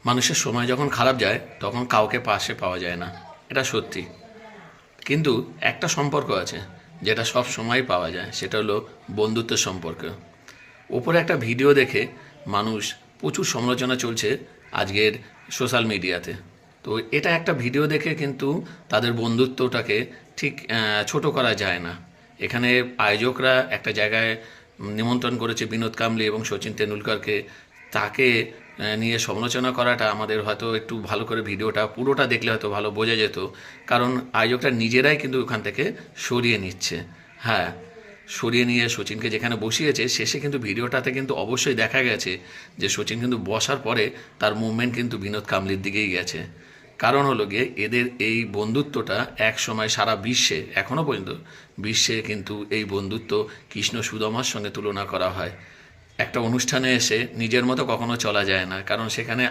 মানুষের সময় যখন খারাপ যায় তখন কাউকে পাশে পাওয়া যায় না, এটা সত্যি। কিন্তু একটা সম্পর্ক আছে যেটা সব সময় পাওয়া যায়, সেটা হলো বন্ধুত্বের সম্পর্ক। ওপরে একটা ভিডিও দেখে মানুষ প্রচুর সমালোচনা চলছে আজকের সোশ্যাল মিডিয়াতে। তো এটা একটা ভিডিও দেখে কিন্তু তাদের বন্ধুত্বটাকে ঠিক ছোট করা যায় না। এখানে আয়োজকরা একটা জায়গায় নিমন্ত্রণ করেছে বিনোদ কাম্বলি এবং সচিন তেন্ডুলকরকে। তাকে নিয়ে সমালোচনা করাটা আমাদের হয়তো একটু ভালো করে ভিডিওটা পুরোটা দেখলে হয়তো ভালো বোঝা যেত, কারণ আয়োজকরা নিজেরাই কিন্তু ওখান থেকে সরিয়ে নিচ্ছে। হ্যাঁ, সরিয়ে নিয়ে সচিনকে যেখানে বসিয়েছে, শেষে কিন্তু ভিডিওটাতে কিন্তু অবশ্যই দেখা গেছে যে সচিন কিন্তু বসার পরে তার মুভমেন্ট কিন্তু বিনোদ কাম্বলির দিকেই গেছে। কারণ হলো গিয়ে এদের এই বন্ধুত্বটা এক সময় সারা বিশ্বে, এখনও পর্যন্ত বিশ্বে কিন্তু এই বন্ধুত্ব কৃষ্ণ সুদামার সঙ্গে তুলনা করা হয়। একটা অনুষ্ঠানে এসে নিজের মতো কখনো চলা যায় না, কারণ সেখানে